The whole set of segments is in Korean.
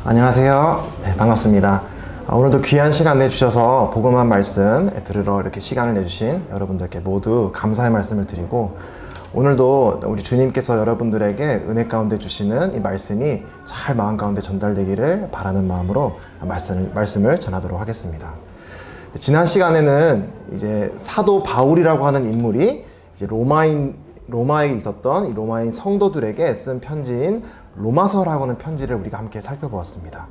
안녕하세요. 네, 반갑습니다. 오늘도 귀한 시간 내주셔서 복음한 말씀 들으러 이렇게 시간을 내주신 여러분들께 모두 감사의 말씀을 드리고, 오늘도 우리 주님께서 여러분들에게 은혜 가운데 주시는 이 말씀이 잘 마음 가운데 전달되기를 바라는 마음으로 말씀을 전하도록 하겠습니다. 지난 시간에는 이제 사도 바울이라고 하는 인물이 이제 로마에 있었던 이 로마인 성도들에게 쓴 편지인 로마서라고 하는 편지를 우리가 함께 살펴보았습니다.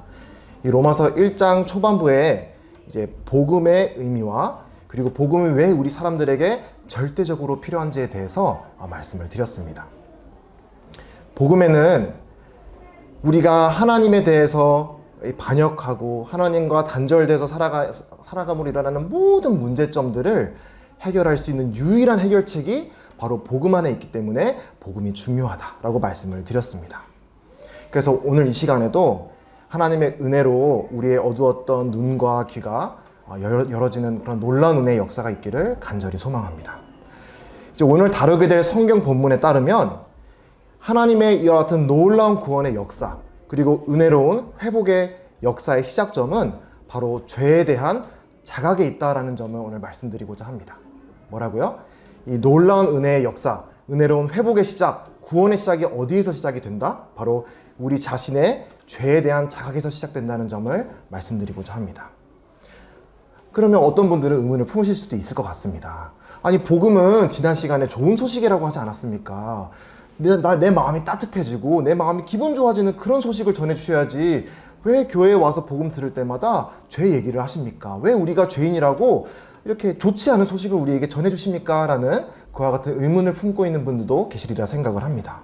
이 로마서 1장 초반부에 이제 복음의 의미와 그리고 복음이 왜 우리 사람들에게 절대적으로 필요한지에 대해서 말씀을 드렸습니다. 복음에는 우리가 하나님에 대해서 반역하고 하나님과 단절돼서 살아감으로 일어나는 모든 문제점들을 해결할 수 있는 유일한 해결책이 바로 복음 안에 있기 때문에 복음이 중요하다라고 말씀을 드렸습니다. 그래서 오늘 이 시간에도 하나님의 은혜로 우리의 어두웠던 눈과 귀가 열어지는 그런 놀라운 은혜의 역사가 있기를 간절히 소망합니다. 이제 오늘 다루게 될 성경 본문에 따르면 하나님의 이와 같은 놀라운 구원의 역사, 그리고 은혜로운 회복의 역사의 시작점은 바로 죄에 대한 자각에 있다라는 점을 오늘 말씀드리고자 합니다. 뭐라고요? 이 놀라운 은혜의 역사, 은혜로운 회복의 시작, 구원의 시작이 어디에서 시작이 된다? 바로 우리 자신의 죄에 대한 자각에서 시작된다는 점을 말씀드리고자 합니다. 그러면 어떤 분들은 의문을 품으실 수도 있을 것 같습니다. 아니, 복음은 지난 시간에 좋은 소식이라고 하지 않았습니까? 내 마음이 따뜻해지고 내 마음이 기분 좋아지는 그런 소식을 전해주셔야지 왜 교회에 와서 복음 들을 때마다 죄 얘기를 하십니까? 왜 우리가 죄인이라고 이렇게 좋지 않은 소식을 우리에게 전해주십니까? 라는 그와 같은 의문을 품고 있는 분들도 계시리라 생각을 합니다.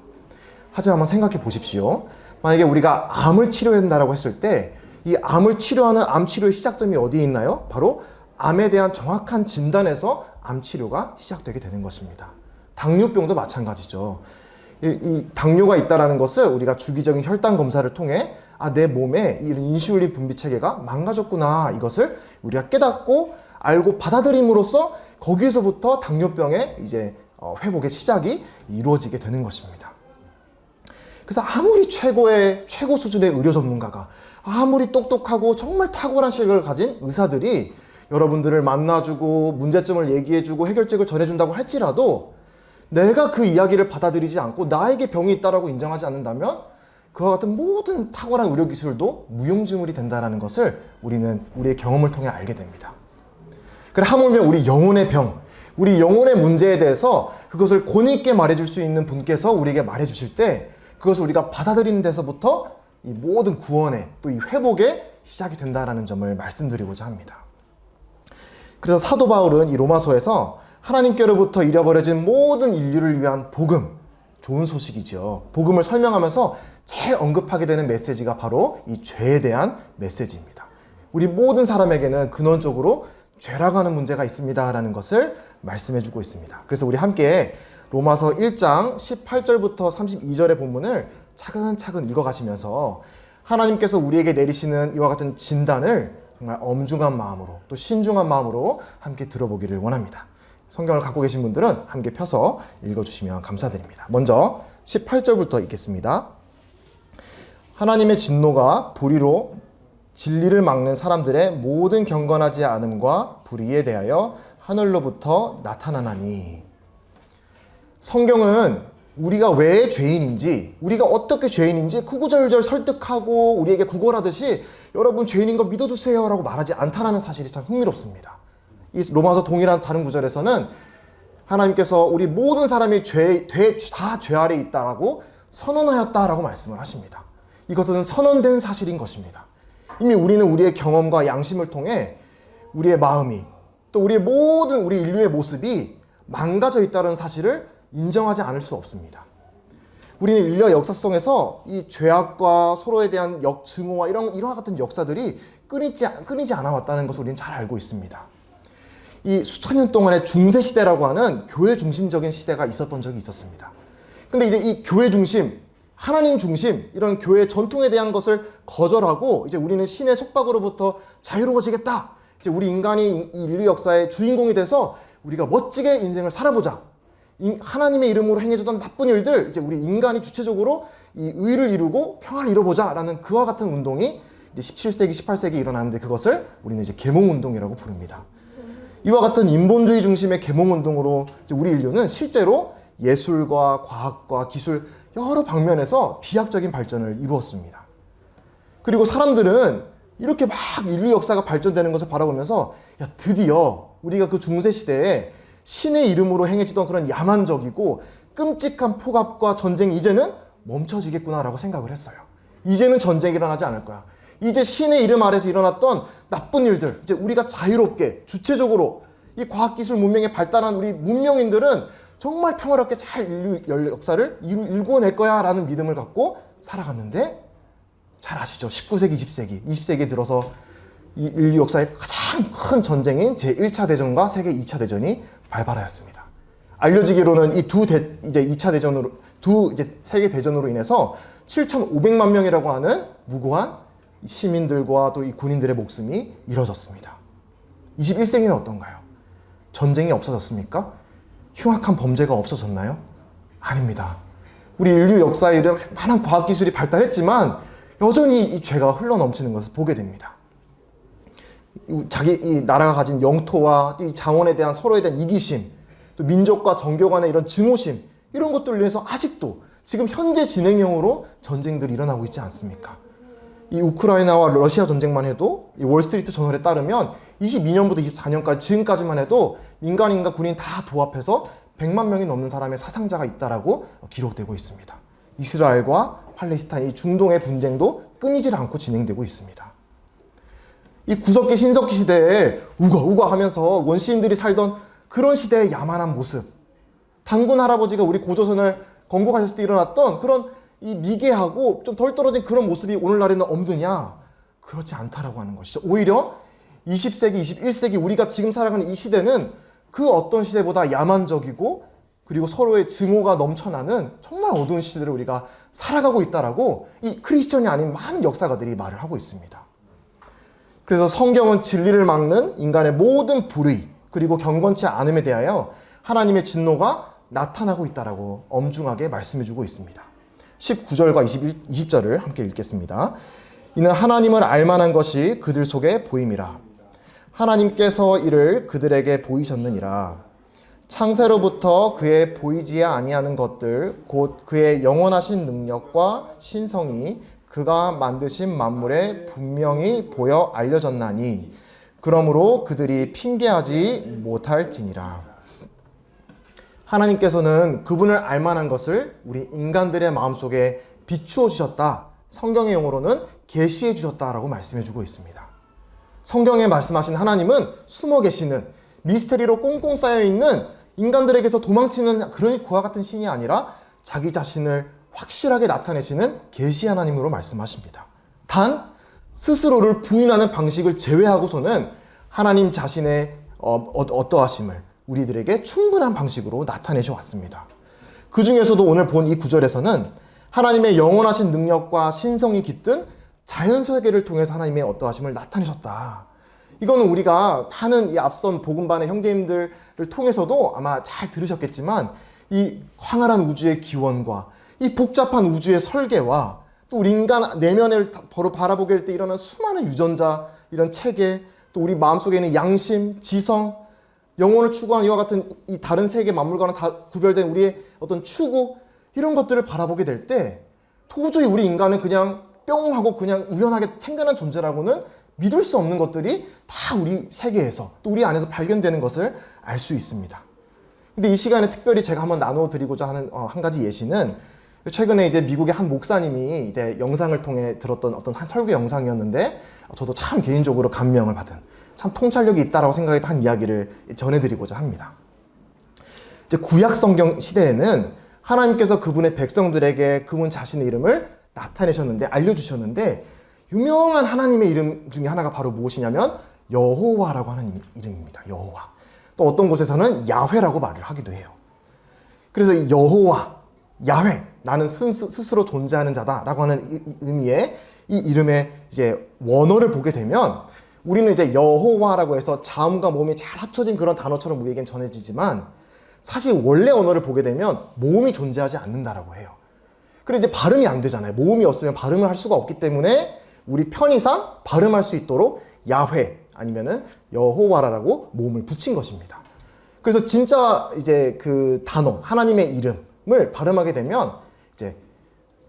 하지만 한번 생각해 보십시오. 만약에 우리가 암을 치료해야 된다고 했을 때 이 암을 치료하는 암 치료의 시작점이 어디에 있나요? 바로 암에 대한 정확한 진단에서 암 치료가 시작되게 되는 것입니다. 당뇨병도 마찬가지죠. 이 당뇨가 있다는 것을 우리가 주기적인 혈당 검사를 통해 내 몸에 이 인슐린 분비 체계가 망가졌구나, 이것을 우리가 깨닫고 알고 받아들임으로써 거기서부터 당뇨병의 이제 회복의 시작이 이루어지게 되는 것입니다. 그래서 아무리 최고 수준의 의료 전문가가, 아무리 똑똑하고 정말 탁월한 실력을 가진 의사들이 여러분들을 만나주고 문제점을 얘기해주고 해결책을 전해준다고 할지라도 내가 그 이야기를 받아들이지 않고 나에게 병이 있다고 인정하지 않는다면 그와 같은 모든 탁월한 의료 기술도 무용지물이 된다는 것을 우리는 우리의 경험을 통해 알게 됩니다. 그래, 하물며 우리 영혼의 병, 우리 영혼의 문제에 대해서 그것을 권위 있게 말해줄 수 있는 분께서 우리에게 말해주실 때 그것을 우리가 받아들이는 데서부터 이 모든 구원의 또 이 회복의 시작이 된다는 점을 말씀드리고자 합니다. 그래서 사도 바울은 이 로마서에서 하나님께로부터 잃어버려진 모든 인류를 위한 복음, 좋은 소식이죠. 복음을 설명하면서 제일 언급하게 되는 메시지가 바로 이 죄에 대한 메시지입니다. 우리 모든 사람에게는 근원적으로 죄라고 하는 문제가 있습니다라는 것을 말씀해주고 있습니다. 그래서 우리 함께 로마서 1장 18절부터 32절의 본문을 차근차근 읽어가시면서 하나님께서 우리에게 내리시는 이와 같은 진단을 정말 엄중한 마음으로 또 신중한 마음으로 함께 들어보기를 원합니다. 성경을 갖고 계신 분들은 함께 펴서 읽어주시면 감사드립니다. 먼저 18절부터 읽겠습니다. 하나님의 진노가 불의로 진리를 막는 사람들의 모든 경건하지 않음과 불의에 대하여 하늘로부터 나타나나니. 성경은 우리가 왜 죄인인지, 우리가 어떻게 죄인인지 구구절절 설득하고 우리에게 구걸하듯이 여러분 죄인인 거 믿어주세요 라고 말하지 않다는 사실이 참 흥미롭습니다. 이 로마서 동일한 다른 구절에서는 하나님께서 우리 모든 사람이 다 죄 아래 있다라고 선언하였다라고 말씀을 하십니다. 이것은 선언된 사실인 것입니다. 이미 우리는 우리의 경험과 양심을 통해 우리의 마음이 또 우리 인류의 모습이 망가져 있다는 사실을 인정하지 않을 수 없습니다. 우리는 인류 역사성에서 이 죄악과 서로에 대한 증오와 이러한 같은 역사들이 끊이지 않아 왔다는 것을 우리는 잘 알고 있습니다. 이 수천 년 동안의 중세 시대라고 하는 교회 중심적인 시대가 있었던 적이 있었습니다. 근데 이제 이 교회 중심, 하나님 중심, 이런 교회 전통에 대한 것을 거절하고 이제 우리는 신의 속박으로부터 자유로워지겠다. 이제 우리 인간이 인류 역사의 주인공이 돼서 우리가 멋지게 인생을 살아보자. 하나님의 이름으로 행해졌던 나쁜 일들, 이제 우리 인간이 주체적으로 이 의를 이루고 평화를 이뤄보자라는 그와 같은 운동이 이제 17세기, 18세기 일어났는데 그것을 우리는 이제 계몽운동이라고 부릅니다. 이와 같은 인본주의 중심의 계몽운동으로 우리 인류는 실제로 예술과 과학과 기술 여러 방면에서 비약적인 발전을 이루었습니다. 그리고 사람들은 이렇게 막 인류 역사가 발전되는 것을 바라보면서 야, 드디어 우리가 그 중세 시대에 신의 이름으로 행해지던 그런 야만적이고 끔찍한 폭압과 전쟁이 이제는 멈춰지겠구나라고 생각을 했어요. 이제는 전쟁이 일어나지 않을 거야. 이제 신의 이름 아래서 일어났던 나쁜 일들, 이제 우리가 자유롭게 주체적으로 이 과학기술 문명에 발달한 우리 문명인들은 정말 평화롭게 잘 인류 역사를 일궈낼 거야 라는 믿음을 갖고 살아갔는데, 잘 아시죠? 19세기, 20세기에 들어서 이 인류 역사의 가장 큰 전쟁인 제1차 대전과 세계 2차 대전이 발발하였습니다. 알려지기로는 이 이제 2차 대전으로, 이제 세계 대전으로 인해서 7,500만 명이라고 하는 무고한 시민들과 또 이 군인들의 목숨이 잃어졌습니다. 21세기는 어떤가요? 전쟁이 없어졌습니까? 흉악한 범죄가 없어졌나요? 아닙니다. 우리 인류 역사에 많은 과학기술이 발달했지만 여전히 이 죄가 흘러넘치는 것을 보게 됩니다. 이 나라가 가진 영토와 이 자원에 대한 서로에 대한 이기심, 또 민족과 정교 간의 이런 증오심, 이런 것들로 인해서 아직도 지금 현재 진행형으로 전쟁들이 일어나고 있지 않습니까? 이 우크라이나와 러시아 전쟁만 해도 이 월스트리트 저널에 따르면 22년부터 24년까지 지금까지만 해도 민간인과 군인 다 도합해서 100만 명이 넘는 사람의 사상자가 있다라고 기록되고 있습니다. 이스라엘과 팔레스타인, 이 중동의 분쟁도 끊이질 않고 진행되고 있습니다. 이 구석기 신석기 시대에 우거우거 하면서 원시인들이 살던 그런 시대의 야만한 모습, 단군 할아버지가 우리 고조선을 건국하셨을 때 일어났던 그런 이 미개하고 좀 덜 떨어진 그런 모습이 오늘날에는 없느냐? 그렇지 않다라고 하는 것이죠. 오히려 20세기, 21세기 우리가 지금 살아가는 이 시대는 그 어떤 시대보다 야만적이고 그리고 서로의 증오가 넘쳐나는 정말 어두운 시대를 우리가 살아가고 있다라고 이 크리스천이 아닌 많은 역사가들이 말을 하고 있습니다. 그래서 성경은 진리를 막는 인간의 모든 불의 그리고 경건치 않음에 대하여 하나님의 진노가 나타나고 있다라고 엄중하게 말씀해주고 있습니다. 19절과 20절을 함께 읽겠습니다. 이는 하나님을 알만한 것이 그들 속에 보임이라. 하나님께서 이를 그들에게 보이셨느니라. 창세로부터 그의 보이지 아니하는 것들 곧 그의 영원하신 능력과 신성이 그가 만드신 만물에 분명히 보여 알려졌나니 그러므로 그들이 핑계하지 못할지니라. 하나님께서는 그분을 알만한 것을 우리 인간들의 마음속에 비추어 주셨다. 성경의 용어로는 계시해 주셨다라고 말씀해 주고 있습니다. 성경에 말씀하신 하나님은 숨어 계시는 미스테리로 꽁꽁 쌓여 있는 인간들에게서 도망치는 그런 그와 같은 신이 아니라 자기 자신을 확실하게 나타내시는 계시 하나님으로 말씀하십니다. 단 스스로를 부인하는 방식을 제외하고서는 하나님 자신의 어떠하심을 우리들에게 충분한 방식으로 나타내셔 왔습니다. 그 중에서도 오늘 본 이 구절에서는 하나님의 영원하신 능력과 신성이 깃든 자연세계를 통해서 하나님의 어떠하심을 나타내셨다. 이거는 우리가 하는 이 앞선 복음반의 형제님들을 통해서도 아마 잘 들으셨겠지만 이 황활한 우주의 기원과 이 복잡한 우주의 설계와 또 우리 인간 내면을 바라보게 할 때 일어나는 수많은 유전자, 이런 체계, 또 우리 마음속에 있는 양심, 지성, 영혼을 추구한 이와 같은 이 다른 세계 만물과는 다 구별된 우리의 어떤 추구, 이런 것들을 바라보게 될 때 도저히 우리 인간은 그냥 뿅 하고 그냥 우연하게 생겨난 존재라고는 믿을 수 없는 것들이 다 우리 세계에서 또 우리 안에서 발견되는 것을 알 수 있습니다. 근데 이 시간에 특별히 제가 한번 나눠 드리고자 하는 한 가지 예시는 최근에 이제 미국의 한 목사님이 이제 영상을 통해 들었던 어떤 설교 영상이었는데 저도 참 개인적으로 감명을 받은 참 통찰력이 있다라고 생각했던 한 이야기를 전해드리고자 합니다. 이제 구약 성경 시대에는 하나님께서 그분의 백성들에게 그분 자신의 이름을 나타내셨는데 알려주셨는데 유명한 하나님의 이름 중에 하나가 바로 무엇이냐면 여호와라고 하는 이름입니다. 여호와. 또 어떤 곳에서는 야훼라고 말을 하기도 해요. 그래서 이 여호와, 야훼, 나는 스스로 존재하는 자다라고 하는 의미의 이 이름의 이제 원어를 보게 되면 우리는 이제 여호와라고 해서 자음과 모음이 잘 합쳐진 그런 단어처럼 우리에겐 전해지지만 사실 원래 언어를 보게 되면 모음이 존재하지 않는다라고 해요. 그래 이제 발음이 안 되잖아요. 모음이 없으면 발음을 할 수가 없기 때문에 우리 편의상 발음할 수 있도록 야훼 아니면은 여호와라고 모음을 붙인 것입니다. 그래서 진짜 이제 그 단어 하나님의 이름을 발음하게 되면 이제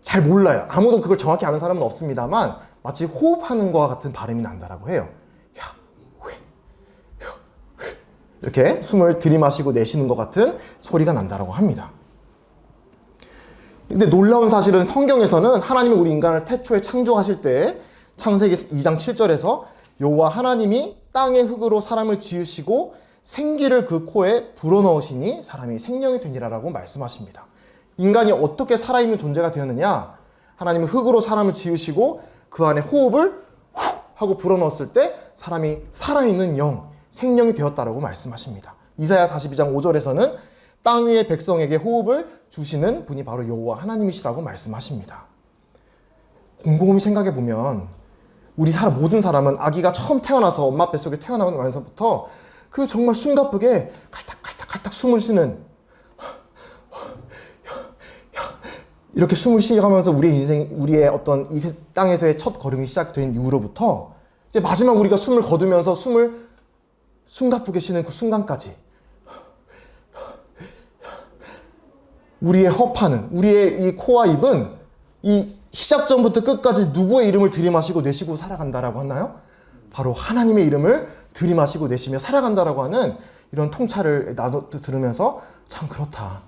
잘 몰라요. 아무도 그걸 정확히 아는 사람은 없습니다만 마치 호흡하는 것과 같은 발음이 난다라고 해요. 이렇게 숨을 들이마시고 내쉬는 것 같은 소리가 난다라고 합니다. 근데 놀라운 사실은 성경에서는 하나님이 우리 인간을 태초에 창조하실 때 창세기 2장 7절에서 여호와 하나님이 땅의 흙으로 사람을 지으시고 생기를 그 코에 불어넣으시니 사람이 생명이 되니라라고 말씀하십니다. 인간이 어떻게 살아있는 존재가 되었느냐? 하나님은 흙으로 사람을 지으시고 그 안에 호흡을 후 하고 불어넣었을 때 사람이 살아있는 영, 생명이 되었다라고 말씀하십니다. 이사야 42장 5절에서는 땅 위의 백성에게 호흡을 주시는 분이 바로 여호와 하나님이시라고 말씀하십니다. 곰곰이 생각해 보면 우리 모든 사람은 아기가 처음 태어나서 엄마 뱃속에 태어나면서부터 그 정말 숨가쁘게 칼딱칼딱 숨을 쉬는 이렇게 숨을 쉬어가면서 우리의 어떤 이 땅에서의 첫 걸음이 시작된 이후로부터 이제 마지막 우리가 숨을 거두면서 숨을 숨가쁘게 쉬는 그 순간까지 우리의 허파는, 우리의 이 코와 입은 이 시작 전부터 끝까지 누구의 이름을 들이마시고 내쉬고 살아간다라고 하나요? 바로 하나님의 이름을 들이마시고 내쉬며 살아간다라고 하는 이런 통찰을 들으면서 참 그렇다.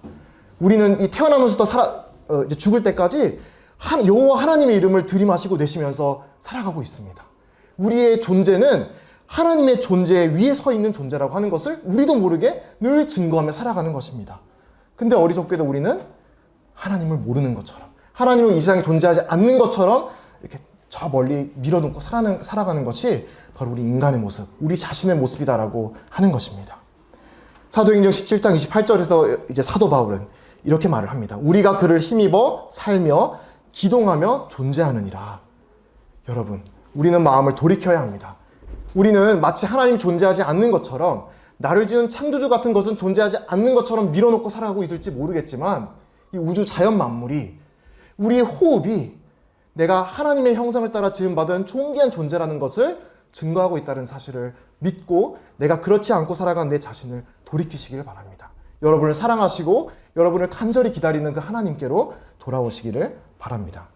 우리는 이 태어나면서부터 이제 죽을 때까지 여호와 하나님의 이름을 들이마시고 내쉬면서 살아가고 있습니다. 우리의 존재는 하나님의 존재 위에 서 있는 존재라고 하는 것을 우리도 모르게 늘 증거하며 살아가는 것입니다. 근데 어리석게도 우리는 하나님을 모르는 것처럼, 하나님은 이 세상에 존재하지 않는 것처럼 이렇게 저 멀리 밀어놓고 살아가는 것이 바로 우리 인간의 모습, 우리 자신의 모습이다라고 하는 것입니다. 사도행전 17장 28절에서 이제 사도 바울은 이렇게 말을 합니다. 우리가 그를 힘입어 살며 기동하며 존재하느니라. 여러분, 우리는 마음을 돌이켜야 합니다. 우리는 마치 하나님이 존재하지 않는 것처럼, 나를 지은 창조주 같은 것은 존재하지 않는 것처럼 밀어놓고 살아가고 있을지 모르겠지만 이 우주 자연 만물이, 우리의 호흡이 내가 하나님의 형상을 따라 지음받은 존귀한 존재라는 것을 증거하고 있다는 사실을 믿고 내가 그렇지 않고 살아가는 내 자신을 돌이키시길 바랍니다. 여러분을 사랑하시고 여러분을 간절히 기다리는 그 하나님께로 돌아오시기를 바랍니다.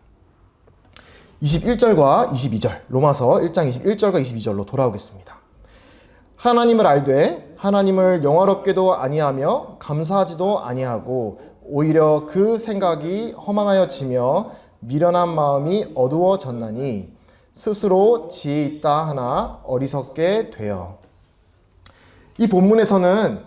21절과 22절, 로마서 1장 21절과 22절로 돌아오겠습니다. 하나님을 알되 하나님을 영화롭게도 아니하며 감사하지도 아니하고 오히려 그 생각이 허망하여지며 미련한 마음이 어두워졌나니 스스로 지혜 있다 하나 어리석게 되어. 이 본문에서는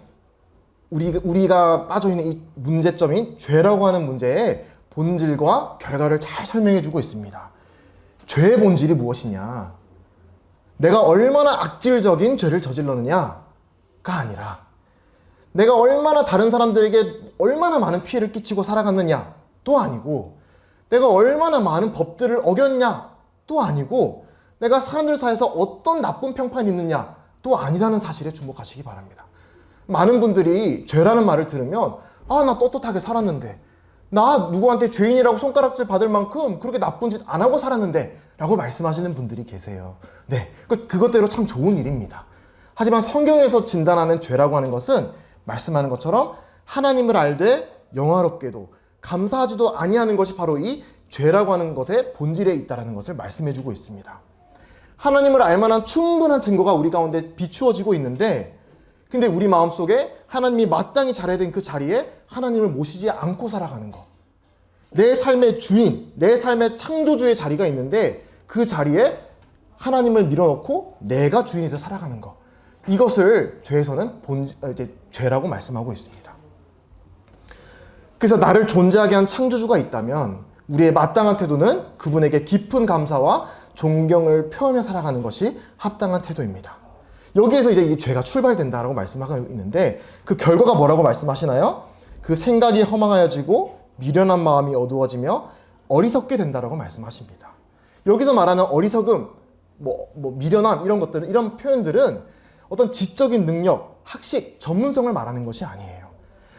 우리가 빠져있는 이 문제점인 죄라고 하는 문제의 본질과 결과를 잘 설명해 주고 있습니다. 죄의 본질이 무엇이냐? 내가 얼마나 악질적인 죄를 저질렀느냐가 아니라 내가 얼마나 다른 사람들에게 얼마나 많은 피해를 끼치고 살아갔느냐도 아니고 내가 얼마나 많은 법들을 어겼냐도 아니고 내가 사람들 사이에서 어떤 나쁜 평판이 있느냐도 아니라는 사실에 주목하시기 바랍니다. 많은 분들이 죄라는 말을 들으면 나 떳떳하게 살았는데, 나 누구한테 죄인이라고 손가락질 받을 만큼 그렇게 나쁜 짓 안 하고 살았는데 라고 말씀하시는 분들이 계세요. 네, 그것대로 참 좋은 일입니다. 하지만 성경에서 진단하는 죄라고 하는 것은 말씀하는 것처럼 하나님을 알되 영화롭게도 감사하지도 아니하는 것이 바로 이 죄라고 하는 것의 본질에 있다는 것을 말씀해주고 있습니다. 하나님을 알만한 충분한 증거가 우리 가운데 비추어지고 있는데, 근데 우리 마음속에 하나님이 마땅히 자리해야 된 그 자리에 하나님을 모시지 않고 살아가는 것, 내 삶의 주인, 내 삶의 창조주의 자리가 있는데 그 자리에 하나님을 밀어넣고 내가 주인이 되어 살아가는 것, 이것을 죄에서는 죄라고 말씀하고 있습니다. 그래서 나를 존재하게 한 창조주가 있다면 우리의 마땅한 태도는 그분에게 깊은 감사와 존경을 표하며 살아가는 것이 합당한 태도입니다. 여기에서 이제 이 죄가 출발된다라고 말씀하고 있는데 그 결과가 뭐라고 말씀하시나요? 그 생각이 허망하여지고 미련한 마음이 어두워지며 어리석게 된다라고 말씀하십니다. 여기서 말하는 어리석음, 미련함 이런 것들은, 이런 표현들은 어떤 지적인 능력, 학식, 전문성을 말하는 것이 아니에요.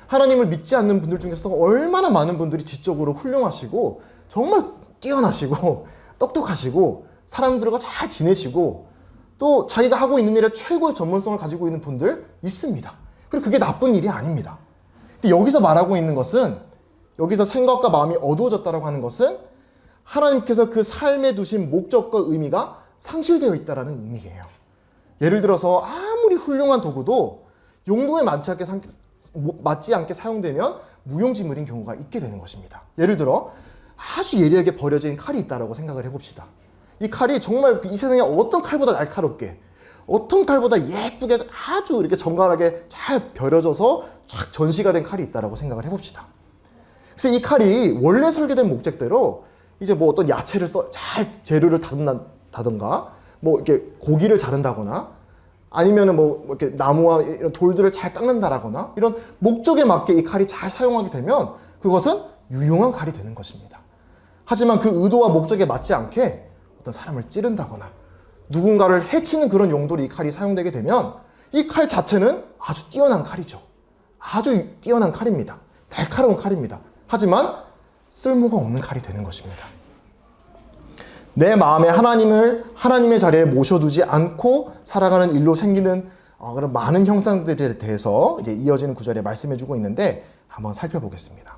하나님을 믿지 않는 분들 중에서도 얼마나 많은 분들이 지적으로 훌륭하시고 정말 뛰어나시고 똑똑하시고 사람들과 잘 지내시고 또 자기가 하고 있는 일에 최고의 전문성을 가지고 있는 분들 있습니다. 그리고 그게 나쁜 일이 아닙니다. 근데 여기서 말하고 있는 것은, 여기서 생각과 마음이 어두워졌다라고 하는 것은 하나님께서 그 삶에 두신 목적과 의미가 상실되어 있다라는 의미예요. 예를 들어서 아무리 훌륭한 도구도 용도에 맞지 않게 사용되면 무용지물인 경우가 있게 되는 것입니다. 예를 들어 아주 예리하게 버려진 칼이 있다라고 생각을 해봅시다. 이 칼이 정말 이 세상에 어떤 칼보다 날카롭게, 어떤 칼보다 예쁘게 아주 이렇게 정갈하게 잘 벼려져서 쫙 전시가 된 칼이 있다라고 생각을 해봅시다. 그래서 이 칼이 원래 설계된 목적대로 이제 뭐 어떤 야채를 잘 재료를 다듬다던가 뭐 이렇게 고기를 자른다거나 아니면은 뭐 이렇게 나무와 이런 돌들을 잘 깎는다라거나 이런 목적에 맞게 이 칼이 잘 사용하게 되면 그것은 유용한 칼이 되는 것입니다. 하지만 그 의도와 목적에 맞지 않게 어떤 사람을 찌른다거나 누군가를 해치는 그런 용도로 이 칼이 사용되게 되면 이 칼 자체는 아주 뛰어난 칼이죠. 아주 뛰어난 칼입니다. 날카로운 칼입니다. 하지만 쓸모가 없는 칼이 되는 것입니다. 내 마음에 하나님의 자리에 모셔두지 않고 살아가는 일로 생기는 그런 많은 형상들에 대해서 이제 이어지는 구절에 말씀해주고 있는데 한번 살펴보겠습니다.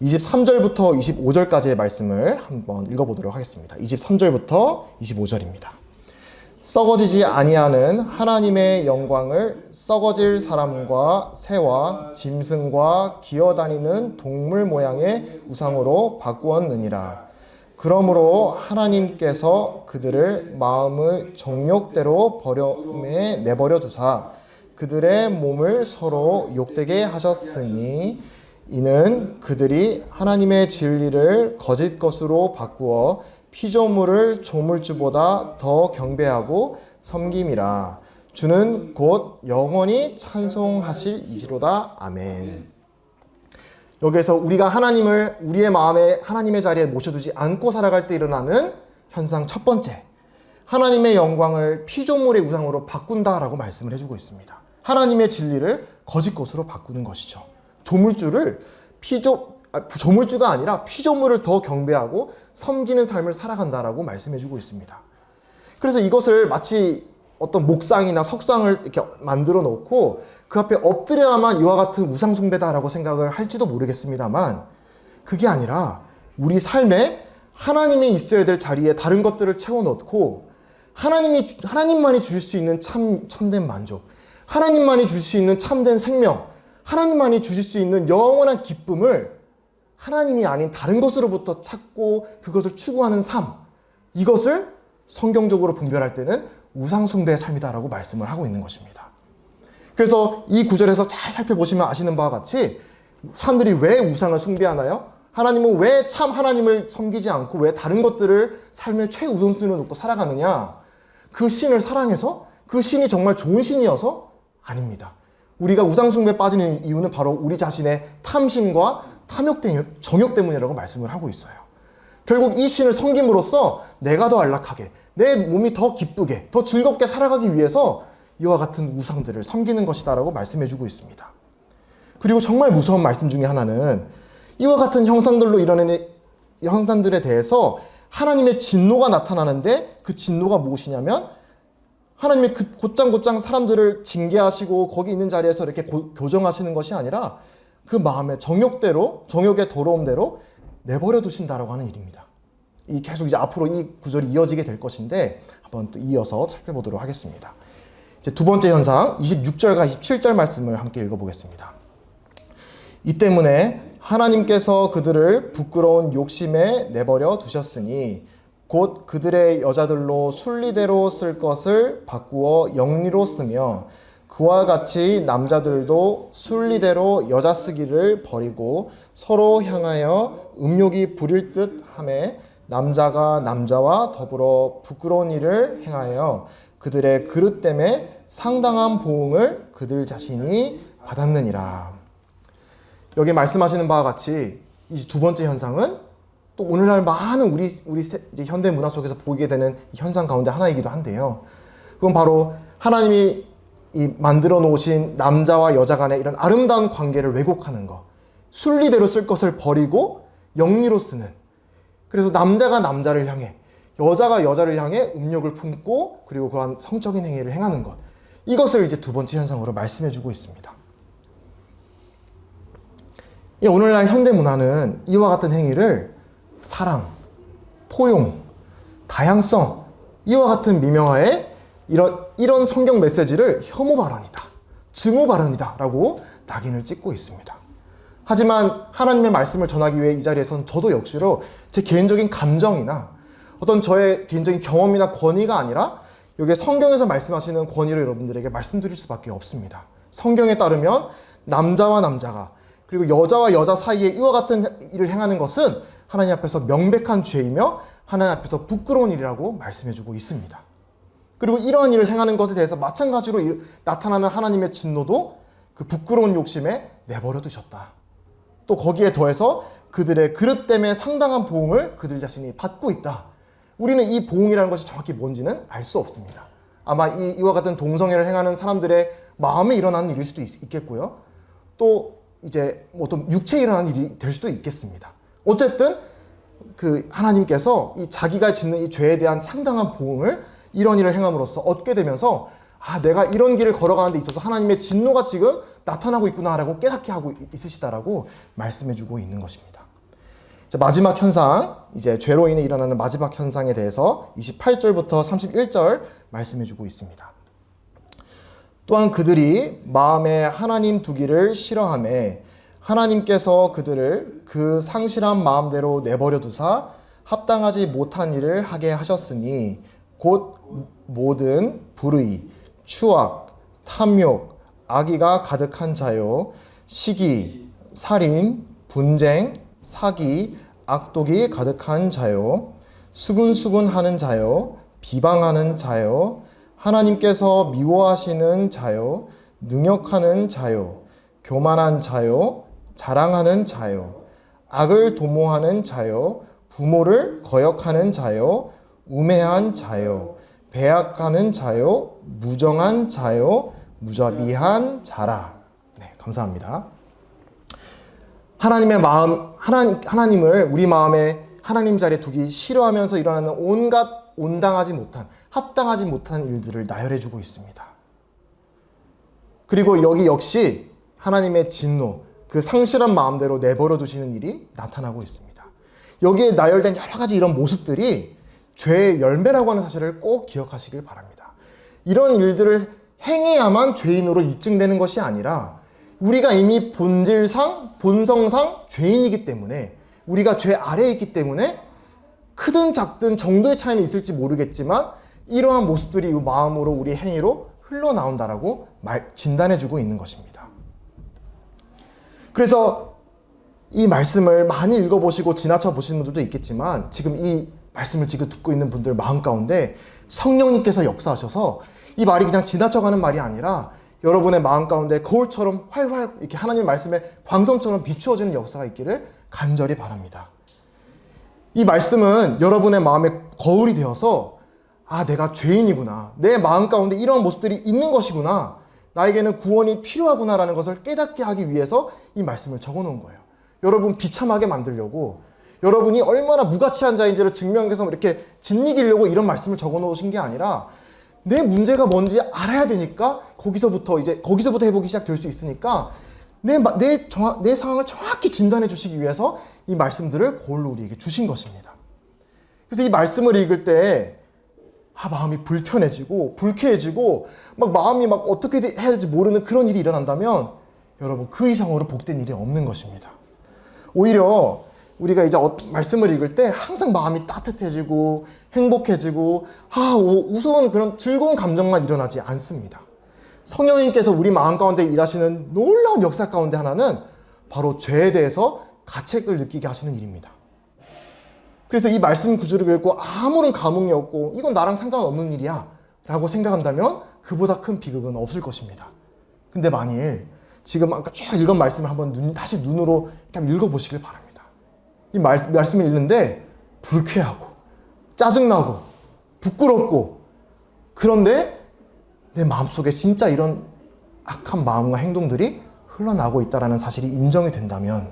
23절부터 25절까지의 말씀을 한번 읽어보도록 하겠습니다. 23절부터 25절입니다. 썩어지지 아니하는 하나님의 영광을 썩어질 사람과 새와 짐승과 기어다니는 동물 모양의 우상으로 바꾸었느니라. 그러므로 하나님께서 그들을 마음의 정욕대로 버림에 내버려 두사 그들의 몸을 서로 욕되게 하셨으니 이는 그들이 하나님의 진리를 거짓 것으로 바꾸어 피조물을 조물주보다 더 경배하고 섬김이라. 주는 곧 영원히 찬송하실 이시로다. 아멘. 여기에서 우리가 하나님을 우리의 마음에 하나님의 자리에 모셔두지 않고 살아갈 때 일어나는 현상 첫 번째, 하나님의 영광을 피조물의 우상으로 바꾼다라고 말씀을 해주고 있습니다. 하나님의 진리를 거짓 것으로 바꾸는 것이죠. 조물주가 아니라 피조물을 더 경배하고 섬기는 삶을 살아간다라고 말씀해주고 있습니다. 그래서 이것을 마치 어떤 목상이나 석상을 이렇게 만들어 놓고 그 앞에 엎드려야만 이와 같은 우상 숭배다라고 생각을 할지도 모르겠습니다만, 그게 아니라 우리 삶에 하나님이 있어야 될 자리에 다른 것들을 채워넣고 하나님만이 주실 수 있는 참된 만족, 하나님만이 주실 수 있는 참된 생명, 하나님만이 주실 수 있는 영원한 기쁨을 하나님이 아닌 다른 것으로부터 찾고 그것을 추구하는 삶, 이것을 성경적으로 분별할 때는 우상숭배의 삶이다라고 말씀을 하고 있는 것입니다. 그래서 이 구절에서 잘 살펴보시면 아시는 바와 같이 사람들이 왜 우상을 숭배하나요? 하나님은 왜 참 하나님을 섬기지 않고 왜 다른 것들을 삶의 최우선순위로 놓고 살아가느냐? 그 신을 사랑해서? 그 신이 정말 좋은 신이어서? 아닙니다. 우리가 우상숭배에 빠지는 이유는 바로 우리 자신의 탐심과 정욕 때문이라고 말씀을 하고 있어요. 결국 이 신을 섬김으로써 내가 더 안락하게, 내 몸이 더 기쁘게, 더 즐겁게 살아가기 위해서 이와 같은 우상들을 섬기는 것이다라고 말씀해주고 있습니다. 그리고 정말 무서운 말씀 중에 하나는 이와 같은 형상들로 일어나는 형상들에 대해서 하나님의 진노가 나타나는데 그 진노가 무엇이냐면 하나님이 그 곧장 사람들을 징계하시고 거기 있는 자리에서 이렇게 교정하시는 것이 아니라 그 마음의 정욕의 더러움대로 내버려 두신다라고 하는 일입니다. 계속 이제 앞으로 이 구절이 이어지게 될 것인데 한번 또 이어서 살펴보도록 하겠습니다. 이제 두 번째 현상 26절과 27절 말씀을 함께 읽어보겠습니다. 이 때문에 하나님께서 그들을 부끄러운 욕심에 내버려 두셨으니 곧 그들의 여자들로 순리대로 쓸 것을 바꾸어 영리로 쓰며 그와 같이 남자들도 순리대로 여자 쓰기를 버리고 서로 향하여 음욕이 부릴 듯 하매 남자가 남자와 더불어 부끄러운 일을 행하여 그들의 그릇 때문에 상당한 보응을 그들 자신이 받았느니라. 여기 말씀하시는 바와 같이 이 두 번째 현상은 또 오늘날 많은 우리 이제 현대 문화 속에서 보이게 되는 현상 가운데 하나이기도 한데요. 그건 바로 하나님이 이 만들어 놓으신 남자와 여자 간의 이런 아름다운 관계를 왜곡하는 것, 순리대로 쓸 것을 버리고 영리로 쓰는, 그래서 남자가 남자를 향해, 여자가 여자를 향해 음욕을 품고 그리고 그러한 성적인 행위를 행하는 것, 이것을 이제 두 번째 현상으로 말씀해주고 있습니다. 오늘날 현대 문화는 이와 같은 행위를 사랑, 포용, 다양성, 이와 같은 미명하에 이런 성경 메시지를 혐오 발언이다, 증오 발언이다 라고 낙인을 찍고 있습니다. 하지만 하나님의 말씀을 전하기 위해 이 자리에선 저도 역시로 제 개인적인 감정이나 어떤 저의 개인적인 경험이나 권위가 아니라 여기에 성경에서 말씀하시는 권위를 여러분들에게 말씀드릴 수밖에 없습니다. 성경에 따르면 남자와 남자가 그리고 여자와 여자 사이에 이와 같은 일을 행하는 것은 하나님 앞에서 명백한 죄이며 하나님 앞에서 부끄러운 일이라고 말씀해주고 있습니다. 그리고 이러한 일을 행하는 것에 대해서 마찬가지로 나타나는 하나님의 진노도 그 부끄러운 욕심에 내버려 두셨다. 또 거기에 더해서 그들의 그릇 때문에 상당한 보응을 그들 자신이 받고 있다. 우리는 이 보응이라는 것이 정확히 뭔지는 알 수 없습니다. 아마 이와 같은 동성애를 행하는 사람들의 마음에 일어나는 일일 수도 있겠고요. 또 이제 어떤 육체에 일어나는 일이 될 수도 있겠습니다. 어쨌든 그 하나님께서 이 자기가 짓는 이 죄에 대한 상당한 보응을 이런 일을 행함으로써 얻게 되면서 내가 이런 길을 걸어가는 데 있어서 하나님의 진노가 지금 나타나고 있구나라고 깨닫게 하고 있으시다라고 말씀해주고 있는 것입니다. 마지막 현상, 이제 죄로 인해 일어나는 마지막 현상에 대해서 28절부터 31절 말씀해주고 있습니다. 또한 그들이 마음에 하나님 두기를 싫어하며 하나님께서 그들을 그 상실한 마음대로 내버려 두사 합당하지 못한 일을 하게 하셨으니 곧 모든 불의, 추악, 탐욕, 악의가 가득한 자요, 시기, 살인, 분쟁, 사기, 악독이 가득한 자요, 수군수군하는 자요, 비방하는 자요, 하나님께서 미워하시는 자요, 능욕하는 자요, 교만한 자요, 자랑하는 자요, 악을 도모하는 자요, 부모를 거역하는 자요, 우매한 자요, 배약하는 자요, 무정한 자요, 무자비한 자라. 네, 감사합니다. 하나님의 마음, 하나님을 우리 마음에 하나님 자리에 두기 싫어하면서 일어나는 온갖 온당하지 못한, 합당하지 못한 일들을 나열해주고 있습니다. 그리고 여기 역시 하나님의 진노, 그 상실한 마음대로 내버려 두시는 일이 나타나고 있습니다. 여기에 나열된 여러 가지 이런 모습들이 죄의 열매라고 하는 사실을 꼭 기억하시길 바랍니다. 이런 일들을 행해야만 죄인으로 입증되는 것이 아니라 우리가 이미 본질상, 본성상 죄인이기 때문에, 우리가 죄 아래에 있기 때문에 크든 작든 정도의 차이는 있을지 모르겠지만 이러한 모습들이 마음으로 우리 행위로 흘러나온다라고 진단해주고 있는 것입니다. 그래서 이 말씀을 많이 읽어보시고 지나쳐 보시는 분들도 있겠지만 지금 이 말씀을 지금 듣고 있는 분들 마음 가운데 성령님께서 역사하셔서 이 말이 그냥 지나쳐가는 말이 아니라 여러분의 마음 가운데 거울처럼 활활 이렇게 하나님의 말씀에 광선처럼 비추어지는 역사가 있기를 간절히 바랍니다. 이 말씀은 여러분의 마음에 거울이 되어서 내가 죄인이구나, 내 마음 가운데 이런 모습들이 있는 것이구나, 나에게는 구원이 필요하구나라는 것을 깨닫게 하기 위해서 이 말씀을 적어놓은 거예요. 여러분 비참하게 만들려고, 여러분이 얼마나 무가치한 자인지를 증명해서 이렇게 짓이기려고 이런 말씀을 적어놓으신 게 아니라 내 문제가 뭔지 알아야 되니까 거기서부터 회복이 시작될 수 있으니까 내 상황을 정확히 진단해 주시기 위해서 이 말씀들을 거울로 우리에게 주신 것입니다. 그래서 이 말씀을 읽을 때 마음이 불편해지고 불쾌해지고 마음이 어떻게 해야 될지 모르는 그런 일이 일어난다면 여러분 그 이상으로 복된 일이 없는 것입니다. 오히려 우리가 이제 말씀을 읽을 때 항상 마음이 따뜻해지고 행복해지고 우스운 그런 즐거운 감정만 일어나지 않습니다. 성령님께서 우리 마음 가운데 일하시는 놀라운 역사 가운데 하나는 바로 죄에 대해서 가책을 느끼게 하시는 일입니다. 그래서 이 말씀 구절을 읽고 아무런 감흥이 없고 이건 나랑 상관없는 일이야 라고 생각한다면 그보다 큰 비극은 없을 것입니다. 근데 만일 지금 아까 쭉 읽은 말씀을 한번 다시 눈으로 읽어보시길 바랍니다. 이 말씀을 읽는데 불쾌하고 짜증나고 부끄럽고, 그런데 내 마음속에 진짜 이런 악한 마음과 행동들이 흘러나오고 있다는 사실이 인정이 된다면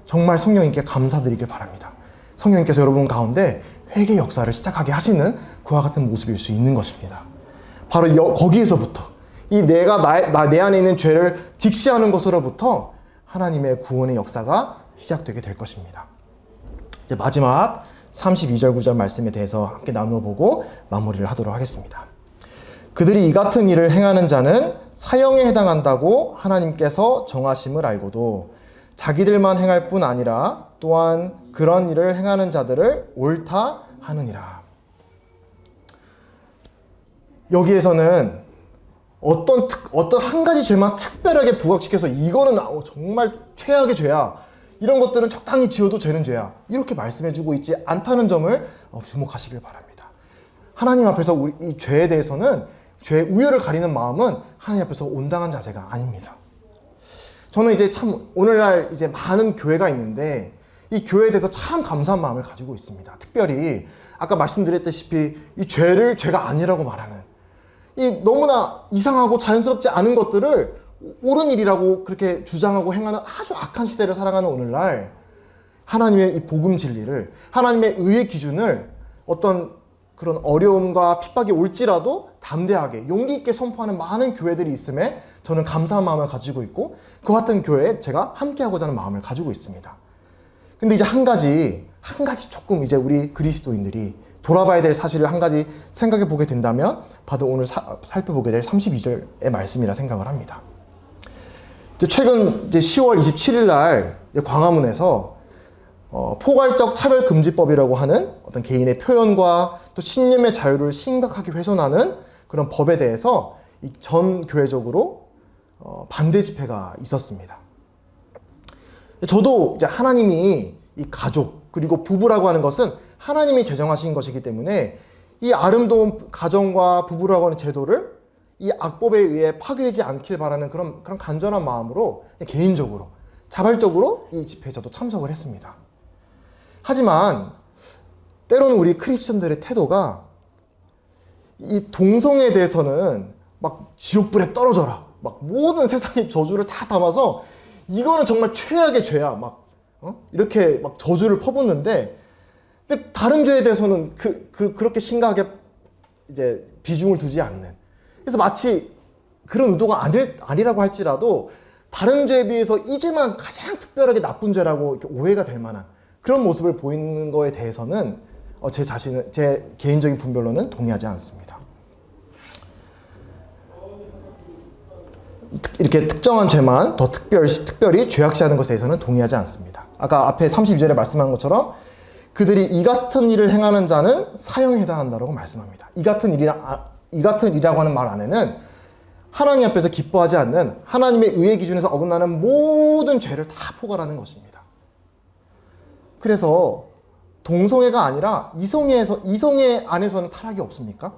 정말 성령님께 감사드리길 바랍니다. 성령님께서 여러분 가운데 회개 역사를 시작하게 하시는 그와 같은 모습일 수 있는 것입니다. 바로 거기에서부터 이 내가 내 안에 있는 죄를 직시하는 것으로부터 하나님의 구원의 역사가 시작되게 될 것입니다. 이제 마지막 32절 9절 말씀에 대해서 함께 나누어 보고 마무리를 하도록 하겠습니다. 그들이 이 같은 일을 행하는 자는 사형에 해당한다고 하나님께서 정하심을 알고도 자기들만 행할 뿐 아니라 또한 그런 일을 행하는 자들을 옳다 하느니라. 여기에서는 어떤 한 가지 죄만 특별하게 부각시켜서 이거는 정말 최악의 죄야, 이런 것들은 적당히 지어도 죄는 죄야, 이렇게 말씀해주고 있지 않다는 점을 주목하시길 바랍니다. 하나님 앞에서 이 죄에 대해서는 죄의 우열을 가리는 마음은 하나님 앞에서 온당한 자세가 아닙니다. 저는 이제 참 오늘날 이제 많은 교회가 있는데 이 교회에 대해서 참 감사한 마음을 가지고 있습니다. 특별히 아까 말씀드렸다시피 이 죄를 죄가 아니라고 말하는 이 너무나 이상하고 자연스럽지 않은 것들을 옳은 일이라고 그렇게 주장하고 행하는 아주 악한 시대를 살아가는 오늘날 하나님의 이 복음 진리를, 하나님의 의의 기준을 어떤 그런 어려움과 핍박이 올지라도 담대하게 용기 있게 선포하는 많은 교회들이 있음에 저는 감사한 마음을 가지고 있고 그 같은 교회에 제가 함께하고자 하는 마음을 가지고 있습니다. 근데 이제 한 가지 조금 이제 우리 그리스도인들이 돌아봐야 될 사실을 한 가지 생각해 보게 된다면 바로 오늘 살펴보게 될 32절의 말씀이라 생각을 합니다. 최근 10월 27일 날 광화문에서 포괄적 차별금지법이라고 하는 어떤 개인의 표현과 또 신념의 자유를 심각하게 훼손하는 그런 법에 대해서 전 교회적으로 반대 집회가 있었습니다. 저도 이제 하나님이 이 가족 그리고 부부라고 하는 것은 하나님이 제정하신 것이기 때문에 이 아름다운 가정과 부부라고 하는 제도를 이 악법에 의해 파괴되지 않길 바라는 그런 간절한 마음으로 개인적으로 자발적으로 이 집회에 저도 참석을 했습니다. 하지만 때로는 우리 크리스천들의 태도가 이 동성애에 대해서는 막 지옥불에 떨어져라, 막 모든 세상의 저주를 다 담아서 이거는 정말 최악의 죄야, 막 이렇게 막 저주를 퍼붓는데, 근데 다른 죄에 대해서는 그렇게 심각하게 이제 비중을 두지 않는. 그래서 마치 그런 의도가 아니라고 할지라도 다른 죄에 비해서 이 죄만 가장 특별하게 나쁜 죄라고 이렇게 오해가 될 만한 그런 모습을 보이는 거에 대해서는 제 개인적인 분별로는 동의하지 않습니다. 이렇게 특정한 죄만 더 특별히 죄악시하는 것에 대해서는 동의하지 않습니다. 아까 앞에 32절에 말씀한 것처럼 그들이 이 같은 일을 행하는 자는 사형에 해당한다고 말씀합니다. 이 같은 일이라고 하는 말 안에는 하나님 앞에서 기뻐하지 않는 하나님의 의의 기준에서 어긋나는 모든 죄를 다 포괄하는 것입니다. 그래서 동성애가 아니라 이성애 안에서는 타락이 없습니까?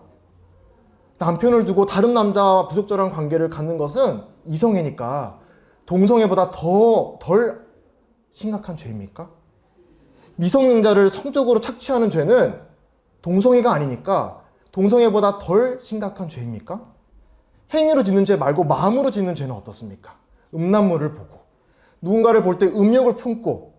남편을 두고 다른 남자와 부적절한 관계를 갖는 것은 이성애니까 동성애보다 덜 심각한 죄입니까? 미성년자를 성적으로 착취하는 죄는 동성애가 아니니까 동성애보다 덜 심각한 죄입니까? 행위로 짓는 죄 말고 마음으로 짓는 죄는 어떻습니까? 음란물을 보고 누군가를 볼 때 음욕을 품고,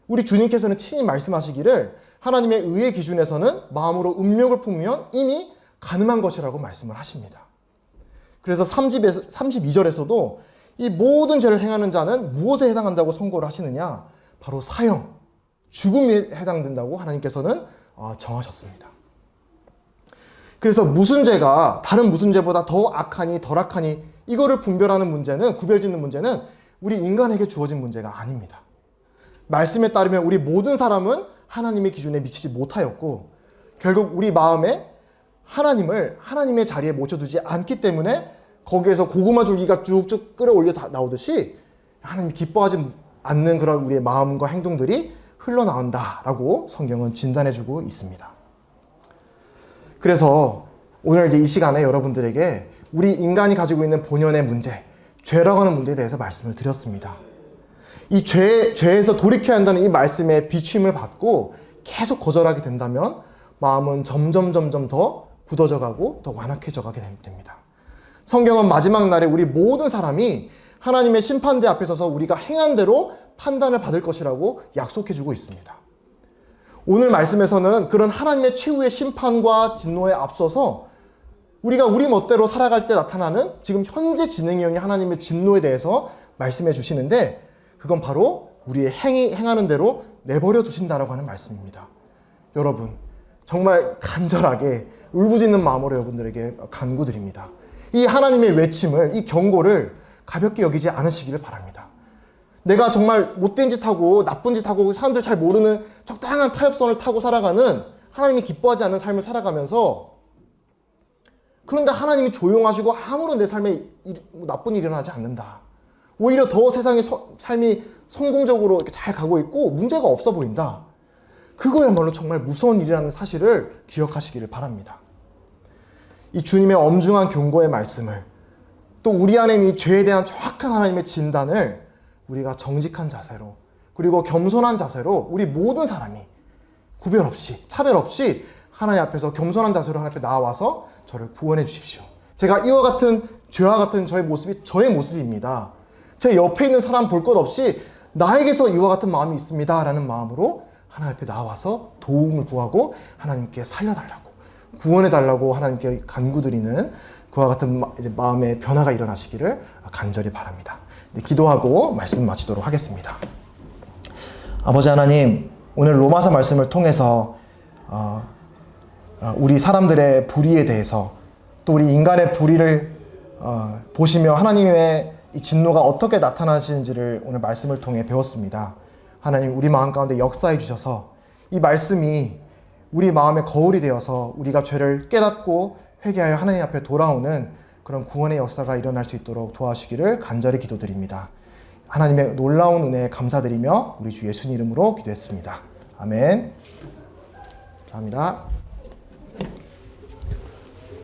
우리 주님께서는 친히 말씀하시기를 하나님의 의의 기준에서는 마음으로 음욕을 품으면 이미 가늠한 것이라고 말씀을 하십니다. 그래서 32절에서도 이 모든 죄를 행하는 자는 무엇에 해당한다고 선고를 하시느냐? 바로 사형, 죽음에 해당된다고 하나님께서는 정하셨습니다. 그래서 무슨 죄가 다른 무슨 죄보다 더 악하니 덜 악하니 이거를 구별짓는 문제는 우리 인간에게 주어진 문제가 아닙니다. 말씀에 따르면 우리 모든 사람은 하나님의 기준에 미치지 못하였고 결국 우리 마음에 하나님의 자리에 모셔두지 않기 때문에 거기에서 고구마 줄기가 쭉쭉 끌어올려 나오듯이 하나님이 기뻐하지 않는 그런 우리의 마음과 행동들이 흘러나온다라고 성경은 진단해주고 있습니다. 그래서 오늘 이제 이 시간에 여러분들에게 우리 인간이 가지고 있는 본연의 문제, 죄라고 하는 문제에 대해서 말씀을 드렸습니다. 이 죄에서 돌이켜야 한다는 이 말씀에 비추임을 받고 계속 거절하게 된다면 마음은 점점 더 굳어져 가고 더 완악해져 가게 됩니다. 성경은 마지막 날에 우리 모든 사람이 하나님의 심판대 앞에 서서 우리가 행한 대로 판단을 받을 것이라고 약속해주고 있습니다. 오늘 말씀에서는 그런 하나님의 최후의 심판과 진노에 앞서서 우리가 우리 멋대로 살아갈 때 나타나는 지금 현재 진행형의 하나님의 진노에 대해서 말씀해 주시는데, 그건 바로 우리의 행하는 대로 내버려 두신다라고 하는 말씀입니다. 여러분, 정말 간절하게 울부짖는 마음으로 여러분들에게 간구드립니다. 이 하나님의 외침을, 이 경고를 가볍게 여기지 않으시기를 바랍니다. 내가 정말 못된 짓 하고 나쁜 짓 하고 사람들 잘 모르는 적당한 타협선을 타고 살아가는, 하나님이 기뻐하지 않는 삶을 살아가면서, 그런데 하나님이 조용하시고 아무런 내 삶에 나쁜 일이 일어나지 않는다. 오히려 더 세상의 삶이 성공적으로 이렇게 잘 가고 있고 문제가 없어 보인다. 그거야말로 정말 무서운 일이라는 사실을 기억하시기를 바랍니다. 이 주님의 엄중한 경고의 말씀을, 또 우리 안에 이 죄에 대한 정확한 하나님의 진단을 우리가 정직한 자세로, 그리고 겸손한 자세로 우리 모든 사람이 구별 없이, 차별 없이 하나님 앞에서 겸손한 자세로 하나님 앞에 나와서 저를 구원해 주십시오. 제가 이와 같은 죄와 같은 저의 모습이 저의 모습입니다. 제 옆에 있는 사람 볼 것 없이 나에게서 이와 같은 마음이 있습니다 라는 마음으로 하나님 앞에 나와서 도움을 구하고 하나님께 살려달라고, 구원해달라고 하나님께 간구드리는 그와 같은 이제 마음의 변화가 일어나시기를 간절히 바랍니다. 네, 기도하고 말씀 마치도록 하겠습니다. 아버지 하나님, 오늘 로마서 말씀을 통해서 우리 사람들의 불의에 대해서, 또 우리 인간의 불의를 보시며 하나님의 이 진노가 어떻게 나타나시는지를 오늘 말씀을 통해 배웠습니다. 하나님, 우리 마음 가운데 역사해 주셔서 이 말씀이 우리 마음의 거울이 되어서 우리가 죄를 깨닫고 회개하여 하나님 앞에 돌아오는 그런 구원의 역사가 일어날 수 있도록 도와주시기를 간절히 기도드립니다. 하나님의 놀라운 은혜에 감사드리며 우리 주 예수님 이름으로 기도했습니다. 아멘. 감사합니다.